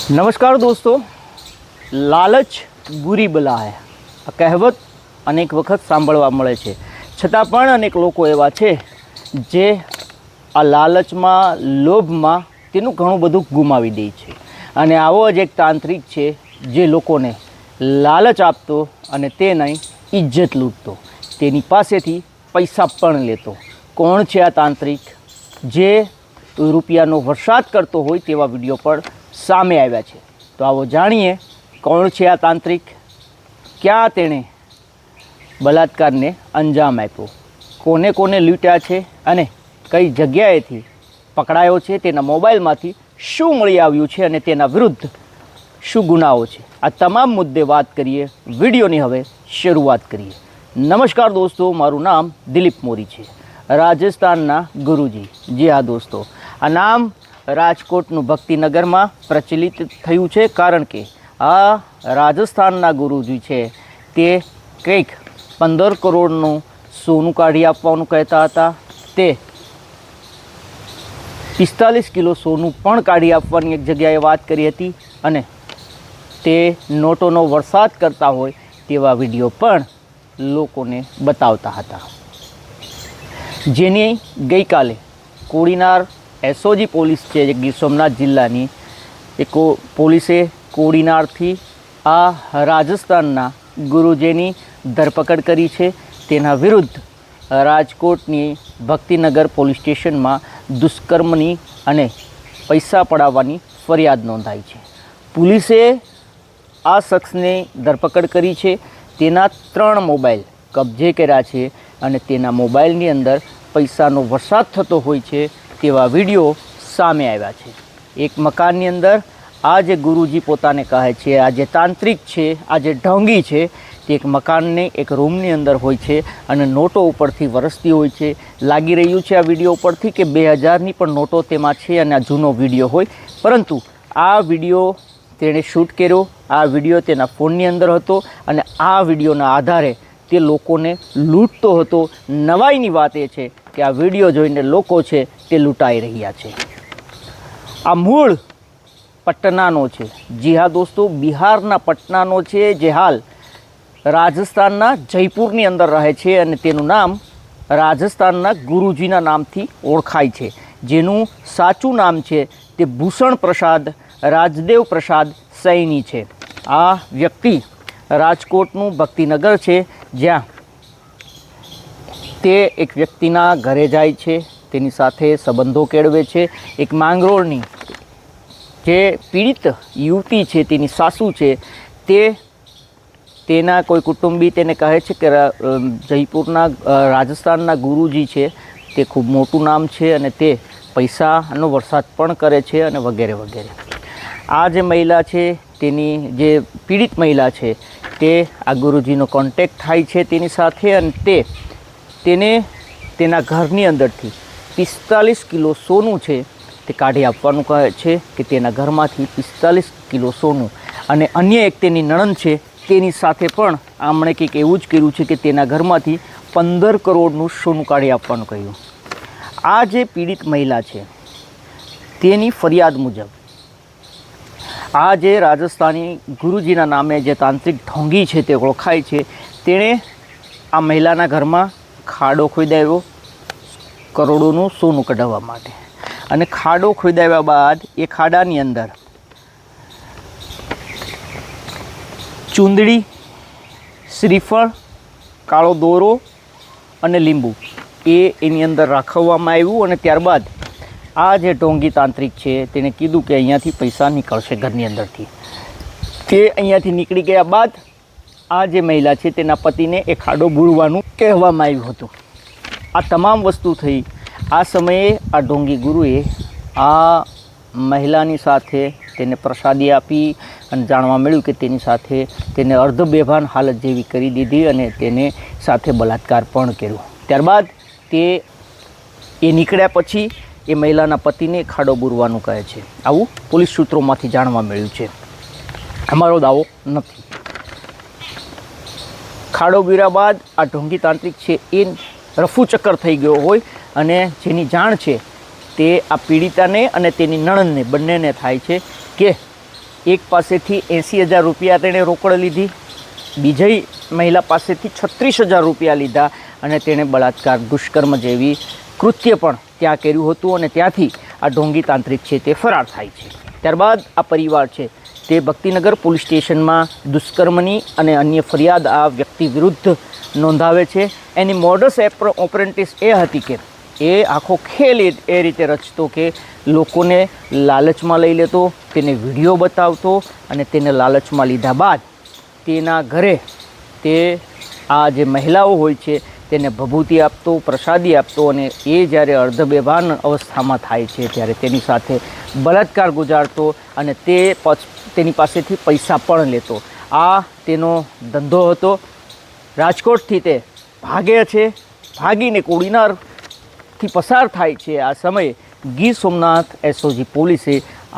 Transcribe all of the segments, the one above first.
નમસ્કાર દોસ્તો, લાલચ બુરી બલા હૈ આ કહેવત અનેક વખત સાંભળવા મળે છે. છતાં પણ અનેક લોકો એવા છે જે આ લાલચમાં, લોભમાં તેનું ઘણું બધું ગુમાવી દે છે. અને આવો જ એક તાંત્રિક છે જે લોકોને લાલચ આપતો અને તેની ઇજ્જત લૂંટતો, તેની પાસેથી પૈસા પણ લેતો. કોણ છે આ તાંત્રિક જે રૂપિયાનો વરસાદ કરતો હોય તેવા વિડીયો પર સામે આવ્યા છે? તો આવો જાણીએ કોણ છે આ તાંત્રિક, ક્યાં તેણે બલાત્કારને અંજામ આપ્યો, કોને કોને લૂંટ્યા છે અને કઈ જગ્યાએથી પકડાયો છે, તેના મોબાઈલમાંથી શું મળી આવ્યું છે અને તેના વિરુદ્ધ શું ગુનાઓ છે. આ તમામ મુદ્દે વાત કરીએ. વિડીયોની હવે શરૂઆત કરીએ. નમસ્કાર દોસ્તો, મારું નામ દિલીપ મોરી છે, રાજસ્થાનના ગુરુજી. જી હા દોસ્તો, આ નામ રાજકોટનું ભક્તિનગરમાં પ્રચલિત થયું છે કારણ કે આ રાજસ્થાનના ગુરુજી છે તે કંઈક 15 કરોડનું સોનું કાઢી આપવાનું કહેતા હતા. તે 45 કિલો સોનું પણ કાઢી આપવાની એક જગ્યાએ વાત કરી હતી અને તે નોટોનો વરસાદ કરતા હોય તેવા વિડીયો પણ લોકોને બતાવતા હતા, જેની ગઈકાલે કોડીનાર એસઓજી પોલીસ છે ગીર સોમનાથ જિલ્લાની પોલીસે કોડીનારથી આ રાજસ્થાનના ગુરુજીની ધરપકડ કરી છે. તેના વિરુદ્ધ રાજકોટની ભક્તિનગર પોલીસ સ્ટેશનમાં દુષ્કર્મની અને પૈસા પડાવવાની ફરિયાદ નોંધાઈ છે. પોલીસે આ શખ્સને ધરપકડ કરી છે. તેના 3 મોબાઈલ કબજે કર્યા છે અને તેના મોબાઈલની અંદર પૈસાનો વરસાદ થતો હોય છે તેવા વિડીયો સામે આવ્યા છે. એક મકાનની અંદર આ જે ગુરુજી પોતાને કહે છે, આ જે તાંત્રિક છે, આ જે ઢોંગી છે, તે એક મકાનને એક રૂમની અંદર હોય છે અને નોટો ઉપરથી વરસતી હોય છે. લાગી રહ્યું છે આ વિડીયો ઉપરથી કે 2000ની પણ નોટો તેમાં છે અને આ જૂનો વિડીયો હોય, પરંતુ આ વિડીયો તેણે શૂટ કર્યો. આ વિડીયો તેના ફોનની અંદર હતો અને આ વિડીયોના આધારે તે લોકોને લૂંટતો હતો. નવાઈની વાત એ છે કે આ વિડીયો જોઈને લોકો છે તે લૂંટાઈ રહ્યા છે. આ મૂળ પટનાનો છે. જી હા દોસ્તો, બિહારના પટનાનો છે, જે હાલ રાજસ્થાનના જયપુરની અંદર રહે છે અને તેનું નામ રાજસ્થાનના ગુરુજીના નામથી ઓળખાય છે. જેનું સાચું નામ છે તે ભૂષણ પ્રસાદ રાજદેવ પ્રસાદ સૈની છે. આ વ્યક્તિ રાજકોટનું ભક્તિનગર છે, જ્યાં તે એક વ્યક્તિના ઘરે જાય છે, તેની સાથે સંબંધો કેળવે છે. એક માંગરોળની જે પીડિત યુવતી છે, તેની સાસુ છે, તેના કોઈ કુટુંબી તેને કહે છે કે જયપુરના રાજસ્થાનના ગુરુજી છે તે ખૂબ મોટું નામ છે અને તે પૈસાનો વરસાદ પણ કરે છે અને વગેરે વગેરે. આ જે મહિલા છે, તેની જે પીડિત મહિલા છે, તે આ ગુરુજીનો કોન્ટેક્ટ થાય છે તેની સાથે અને તેને તેના ઘરની અંદરથી 45 કિલો સોનું છે તે કાઢી આપવાનું કહે છે કે તેના ઘરમાંથી 45 કિલો સોનું. અને અન્ય એક તેની નણંદ છે, તેની સાથે પણ આમણે કંઈક એવું જ કર્યું છે કે તેના ઘરમાંથી 15 કરોડનું સોનું કાઢી આપવાનું કહ્યું. આ જે પીડિત મહિલા છે તેની ફરિયાદ મુજબ આ જે રાજસ્થાની ગુરુજીના નામે જે તાંત્રિક ઢોંગી છે તે ઓળખાય છે, તેણે આ મહિલાના ઘરમાં ખાડો ખોદાવ્યો કરોડોનું સોનું કઢાવવા માટે. અને ખાડો ખોદાવ્યા બાદ એ ખાડાની અંદર ચૂંદડી, શ્રીફળ, કાળો દોરો અને લીંબુ એની અંદર રાખવામાં આવ્યું. અને ત્યારબાદ આ જે ઢોંગી તાંત્રિક છે તેણે કીધું કે અહીંયાથી પૈસા નીકળશે ઘરની અંદરથી. તે અહીંયાથી નીકળી ગયા બાદ આ જે મહિલા છે તેના પતિને એ ખાડો બૂરવાનું કહેવામાં આવ્યું હતું. આ તમામ વસ્તુ થઈ. આ સમયે આ ઢોંગી ગુરુએ આ મહિલાની સાથે તેને પ્રસાદી આપી અને જાણવા મળ્યું કે તેની સાથે તેને અર્ધબેભાન હાલત જેવી કરી દીધી અને તેને સાથે બલાત્કાર પણ કર્યો. ત્યારબાદ એ નીકળ્યા પછી એ મહિલાના પતિને ખાડો બૂરવાનું કહે છે. આવું પોલીસ સૂત્રોમાંથી જાણવા મળ્યું છે, અમારો દાવો નથી. ખાડો બૂર્યા બાદ આ ઢોંગી તાંત્રિક છે એ રફુ ચક્કર થઈ ગયો હોય અને જેની જાણ છે તે આ પીડિતાને અને તેની નણંદને બંનેને થાય છે કે એક પાસેથી 80,000 રૂપિયા તેણે રોકડ લીધી, બીજી મહિલા પાસેથી 36,000 રૂપિયા લીધા અને તેણે બળાત્કાર દુષ્કર્મ જેવી કૃત્ય પણ ત્યાં કર્યું હતું અને ત્યાંથી આ ઢોંગી તાંત્રિક છે તે ફરાર થાય છે. ત્યારબાદ આ પરિવાર છે તે ભક્તિનગર પોલીસ સ્ટેશનમાં દુષ્કર્મની અને અન્ય ફરિયાદ આ વ્યક્તિ વિરુદ્ધ નોંધાવે છે. એની મોડસ ઓપરેન્ટિસ એ હતી કે એ આખો ખેલ એ રીતે રચતો કે લોકોને લાલચમાં લઈ લેતો, તેને વિડીયો બતાવતો અને તેને લાલચમાં લીધા બાદ તેના ઘરે તે આ જે મહિલાઓ હોય છે તેને ભભૂતિ આપતો, પ્રસાદી આપતો અને એ જ્યારે અર્ધબેભાન અવસ્થામાં થાય છે ત્યારે તેની સાથે બળાત્કાર ગુજારતો અને તેની પાસેથી પૈસા પણ લેતો. આ તેનો ધંધો હતો. રાજકોટથી તે ભાગે છે, ભાગીને કોડીનારથી પસાર થાય છે. આ સમયે ગીર સોમનાથ એસઓજી પોલીસે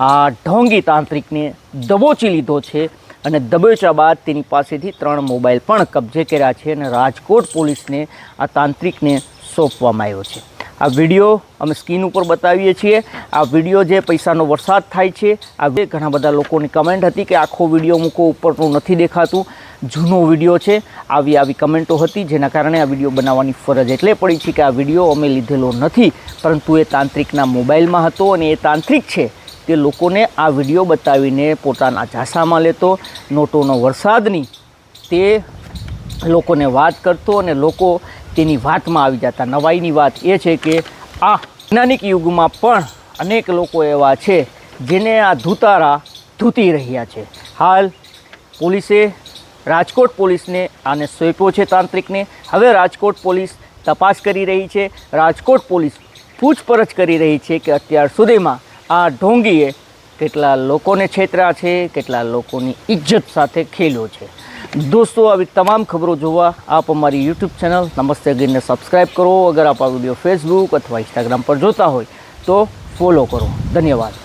આ ઢોંગી તાંત્રિકને દબોચી લીધો છે અને દબોચ્યા બાદ તેની પાસેથી 3 મોબાઈલ પણ કબજે કર્યા છે અને રાજકોટ પોલીસને આ તાંત્રિકને સોંપવામાં આવ્યો છે. આ વિડીયો અમે સ્ક્રીન ઉપર બતાવીએ છીએ. આ વિડીયો જે પૈસાનો વરસાદ થાય છે, આ ઘણા બધા લોકોની કમેન્ટ હતી કે આખો વિડીયો મૂકો, ઉપરનું નથી દેખાતું, જૂનો વિડીયો છે. આવી કમેન્ટો હતી જેના કારણે આ વિડીયો બનાવવાની ફરજ એટલે પડી છે કે આ વિડીયો અમે લીધેલો નથી, પરંતુ એ તાંત્રિકના મોબાઈલમાં હતો અને એ તાંત્રિક છે તે લોકોને આ વિડીયો બતાવીને પોતાના ઝાંસામાં લેતો, નોટોનો વરસાદની તે લોકોને વાત કરતો અને લોકો તેની વાતમાં આવી જતા. નવાઈની વાત એ છે કે આ વૈજ્ઞાનિક યુગમાં પણ અનેક લોકો એવા છે જેને આ ધૂતારા ધૂતી રહ્યા છે. હાલ પોલીસે રાજકોટ પોલીસને આને સોંપ્યો છે તાંત્રિકને. હવે રાજકોટ પોલીસ તપાસ કરી રહી છે. રાજકોટ પોલીસ પૂછપરછ કરી રહી છે કે અત્યાર સુધીમાં આ ઢોંગીએ કેટલા લોકોને છેતર્યા છે, કેટલા લોકોની ઇજ્જત સાથે ખેલ્યો છે. દોસ્તો, આવી તમામ ખબરો જોવા આપ અમારી યુટ્યુબ ચેનલ નમસ્તે ગીરને સબસ્ક્રાઈબ કરો. અગર આપ આ વિડીયો ફેસબુક અથવા ઇન્સ્ટાગ્રામ પર જોતા હોય તો ફોલો કરો. ધન્યવાદ.